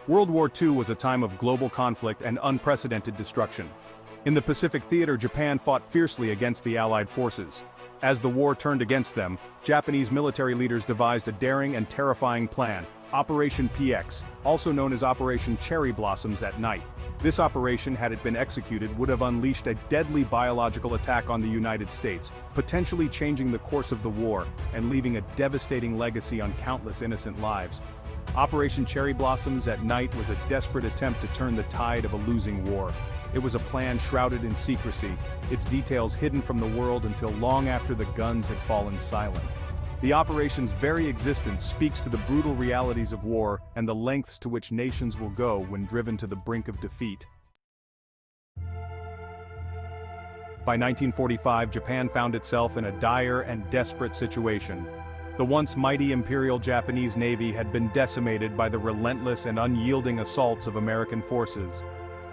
World War II was a time of global conflict and unprecedented destruction. In the Pacific theater, Japan fought fiercely against the Allied forces. As the war turned against them, Japanese military leaders devised a daring and terrifying plan, Operation PX, also known as Operation Cherry Blossoms at Night. This operation, had it been executed, would have unleashed a deadly biological attack on the United States, potentially changing the course of the war and leaving a devastating legacy on countless innocent lives. Operation Cherry Blossoms at Night was a desperate attempt to turn the tide of a losing war. It was a plan shrouded in secrecy, its details hidden from the world until long after the guns had fallen silent. The operation's very existence speaks to the brutal realities of war and the lengths to which nations will go when driven to the brink of defeat. By 1945, Japan found itself in a dire and desperate situation. The once mighty Imperial Japanese Navy had been decimated by the relentless and unyielding assaults of American forces.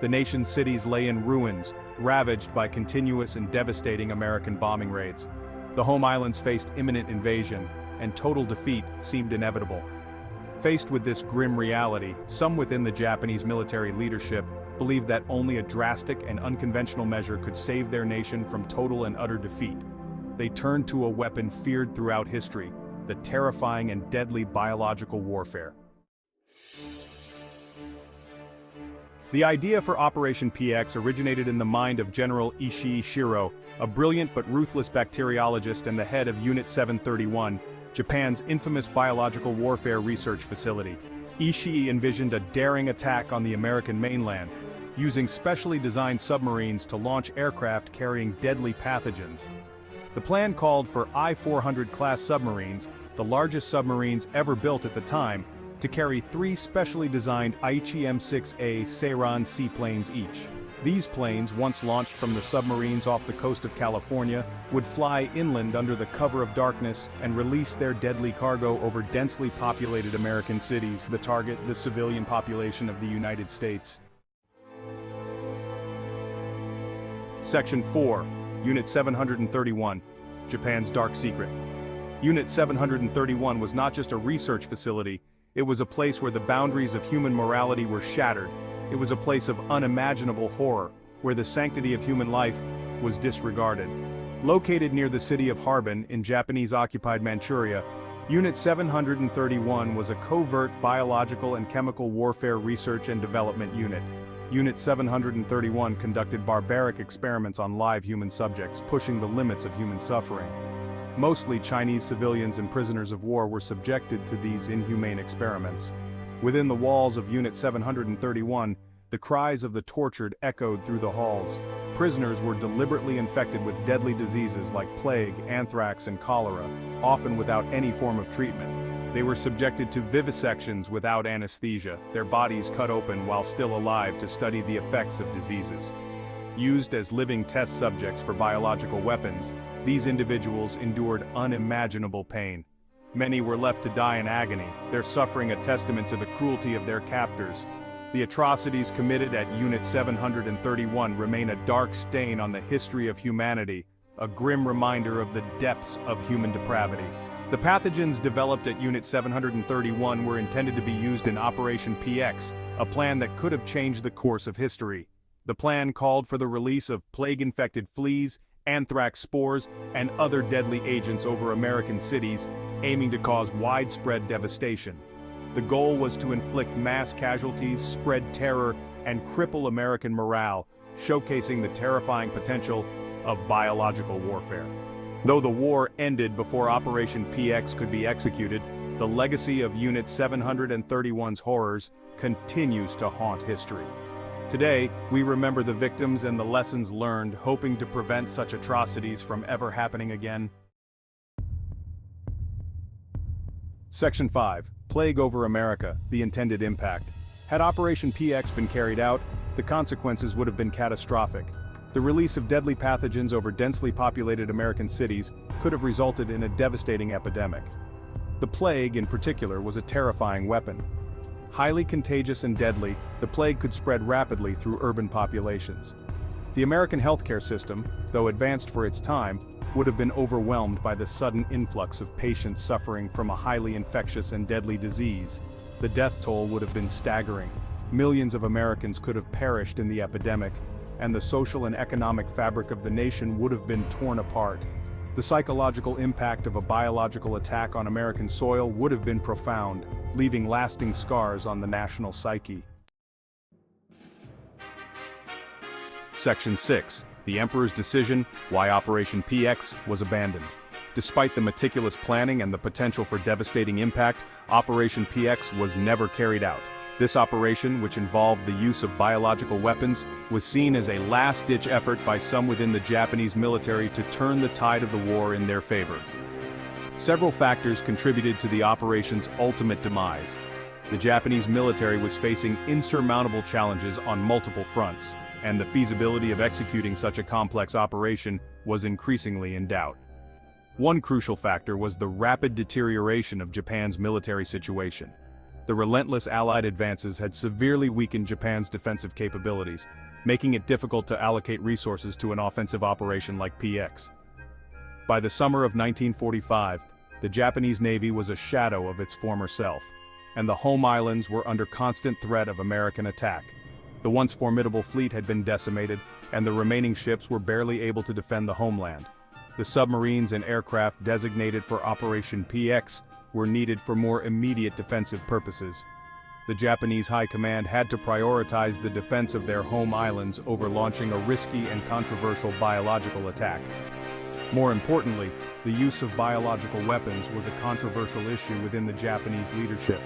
The nation's cities lay in ruins, ravaged by continuous and devastating American bombing raids. The home islands faced imminent invasion, and total defeat seemed inevitable. Faced with this grim reality, some within the Japanese military leadership believed that only a drastic and unconventional measure could save their nation from total and utter defeat. They turned to a weapon feared throughout history, the terrifying and deadly biological warfare. The idea for Operation PX originated in the mind of General Ishii Shiro, a brilliant but ruthless bacteriologist and the head of Unit 731, Japan's infamous biological warfare research facility. Ishii envisioned a daring attack on the American mainland, using specially designed submarines to launch aircraft carrying deadly pathogens. The plan called for I-400 class submarines, the largest submarines ever built at the time, to carry 3 specially designed Aichi M6A Seiran seaplanes each. These planes, once launched from the submarines off the coast of California, would fly inland under the cover of darkness and release their deadly cargo over densely populated American cities, the target, the civilian population of the United States. Section 4, Unit 731, Japan's Dark Secret. Unit 731 was not just a research facility, it was a place where the boundaries of human morality were shattered. It was a place of unimaginable horror, where the sanctity of human life was disregarded. Located near the city of Harbin in Japanese-occupied Manchuria, Unit 731 was a covert biological and chemical warfare research and development unit. Unit 731 conducted barbaric experiments on live human subjects, pushing the limits of human suffering. Mostly Chinese civilians and prisoners of war were subjected to these inhumane experiments. Within the walls of Unit 731, the cries of the tortured echoed through the halls. Prisoners were deliberately infected with deadly diseases like plague, anthrax, and cholera, often without any form of treatment. They were subjected to vivisections without anesthesia, their bodies cut open while still alive to study the effects of diseases. Used as living test subjects for biological weapons, these individuals endured unimaginable pain. Many were left to die in agony, their suffering a testament to the cruelty of their captors. The atrocities committed at Unit 731 remain a dark stain on the history of humanity, a grim reminder of the depths of human depravity. The pathogens developed at Unit 731 were intended to be used in Operation PX, a plan that could have changed the course of history. The plan called for the release of plague-infected fleas, anthrax spores, and other deadly agents over American cities, aiming to cause widespread devastation. The goal was to inflict mass casualties, spread terror, and cripple American morale, showcasing the terrifying potential of biological warfare. Though the war ended before Operation PX could be executed, the legacy of Unit 731's horrors continues to haunt history. Today, we remember the victims and the lessons learned, hoping to prevent such atrocities from ever happening again. Section 5. Plague over America, the intended impact. Had Operation PX been carried out, the consequences would have been catastrophic. The release of deadly pathogens over densely populated American cities could have resulted in a devastating epidemic. The plague, in particular, was a terrifying weapon. Highly contagious and deadly, the plague could spread rapidly through urban populations. The American healthcare system, though advanced for its time, would have been overwhelmed by the sudden influx of patients suffering from a highly infectious and deadly disease. The death toll would have been staggering. millions of Americans could have perished in the epidemic, and the social and economic fabric of the nation would have been torn apart. The psychological impact of a biological attack on American soil would have been profound, leaving lasting scars on the national psyche. Section 6. The Emperor's Decision, Why Operation PX was abandoned. Despite the meticulous planning and the potential for devastating impact, Operation PX was never carried out. This operation, which involved the use of biological weapons, was seen as a last-ditch effort by some within the Japanese military to turn the tide of the war in their favor. Several factors contributed to the operation's ultimate demise. The Japanese military was facing insurmountable challenges on multiple fronts, and the feasibility of executing such a complex operation was increasingly in doubt. One crucial factor was the rapid deterioration of Japan's military situation. The relentless Allied advances had severely weakened Japan's defensive capabilities, making it difficult to allocate resources to an offensive operation like PX. By the summer of 1945, the Japanese Navy was a shadow of its former self, and the home islands were under constant threat of American attack. The once formidable fleet had been decimated, and the remaining ships were barely able to defend the homeland. The submarines and aircraft designated for Operation PX were needed for more immediate defensive purposes. The Japanese High Command had to prioritize the defense of their home islands over launching a risky and controversial biological attack. More importantly, the use of biological weapons was a controversial issue within the Japanese leadership.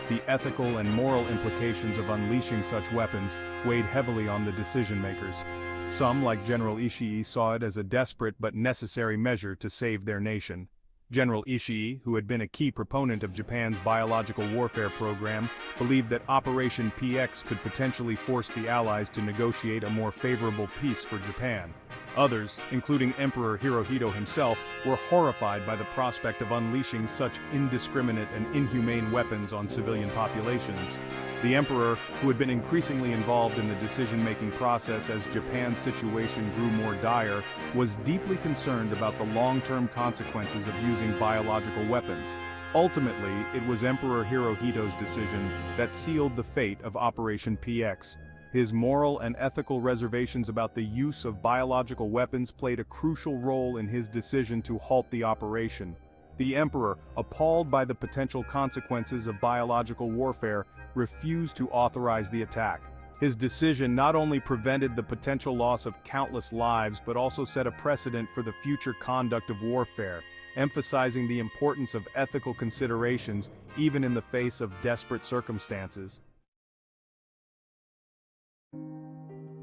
The ethical and moral implications of unleashing such weapons weighed heavily on the decision-makers. Some, like General Ishii, saw it as a desperate but necessary measure to save their nation. General Ishii, who had been a key proponent of Japan's biological warfare program, believed that Operation PX could potentially force the Allies to negotiate a more favorable peace for Japan. Others, including Emperor Hirohito himself, were horrified by the prospect of unleashing such indiscriminate and inhumane weapons on civilian populations. The Emperor, who had been increasingly involved in the decision-making process as Japan's situation grew more dire, was deeply concerned about the long-term consequences of using biological weapons. Ultimately, it was Emperor Hirohito's decision that sealed the fate of Operation PX. His moral and ethical reservations about the use of biological weapons played a crucial role in his decision to halt the operation. The Emperor, appalled by the potential consequences of biological warfare, refused to authorize the attack. His decision not only prevented the potential loss of countless lives but also set a precedent for the future conduct of warfare, emphasizing the importance of ethical considerations even in the face of desperate circumstances.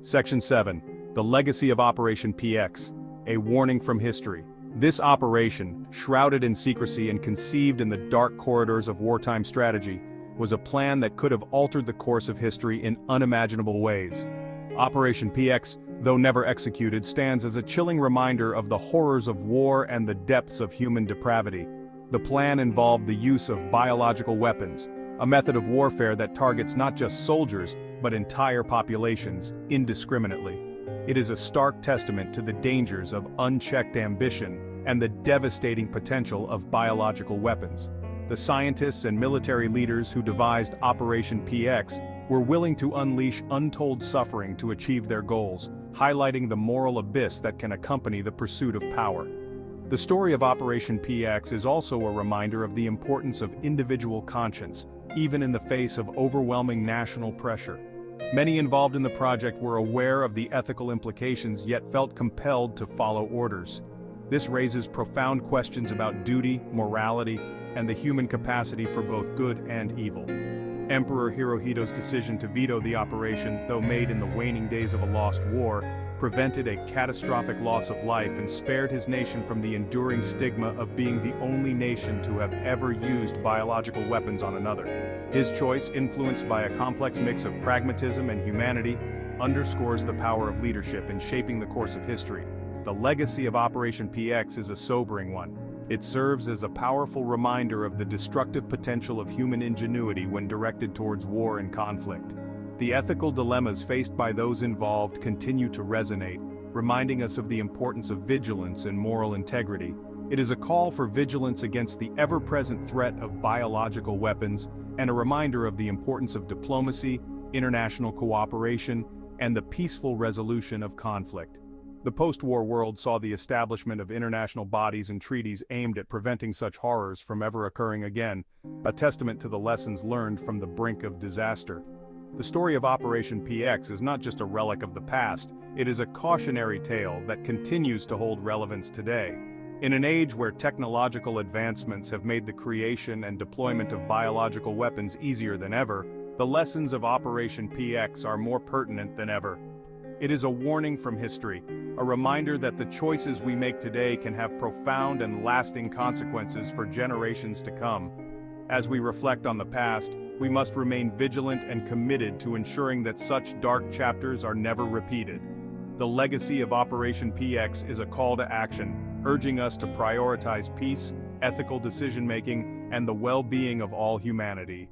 Section 7. The Legacy of Operation PX, a warning from history. This operation, shrouded in secrecy and conceived in the dark corridors of wartime strategy, was a plan that could have altered the course of history in unimaginable ways. Operation PX, though never executed, stands as a chilling reminder of the horrors of war and the depths of human depravity. The plan involved the use of biological weapons, a method of warfare that targets not just soldiers, but entire populations, indiscriminately. It is a stark testament to the dangers of unchecked ambition and the devastating potential of biological weapons. The scientists and military leaders who devised Operation PX were willing to unleash untold suffering to achieve their goals, highlighting the moral abyss that can accompany the pursuit of power. The story of Operation PX is also a reminder of the importance of individual conscience, even in the face of overwhelming national pressure. Many involved in the project were aware of the ethical implications yet felt compelled to follow orders. This raises profound questions about duty, morality, and the human capacity for both good and evil. Emperor Hirohito's decision to veto the operation, though made in the waning days of a lost war, prevented a catastrophic loss of life and spared his nation from the enduring stigma of being the only nation to have ever used biological weapons on another. His choice, influenced by a complex mix of pragmatism and humanity, underscores the power of leadership in shaping the course of history. The legacy of Operation PX is a sobering one. It serves as a powerful reminder of the destructive potential of human ingenuity when directed towards war and conflict. The ethical dilemmas faced by those involved continue to resonate, reminding us of the importance of vigilance and moral integrity. It is a call for vigilance against the ever-present threat of biological weapons and a reminder of the importance of diplomacy, international cooperation, and the peaceful resolution of conflict. The post-war world saw the establishment of international bodies and treaties aimed at preventing such horrors from ever occurring again, a testament to the lessons learned from the brink of disaster. The story of Operation PX is not just a relic of the past, it is a cautionary tale that continues to hold relevance today. In an age where technological advancements have made the creation and deployment of biological weapons easier than ever, the lessons of Operation PX are more pertinent than ever. It is a warning from history, a reminder that the choices we make today can have profound and lasting consequences for generations to come. As we reflect on the past, we must remain vigilant and committed to ensuring that such dark chapters are never repeated. The legacy of Operation PX is a call to action, urging us to prioritize peace, ethical decision-making, and the well-being of all humanity.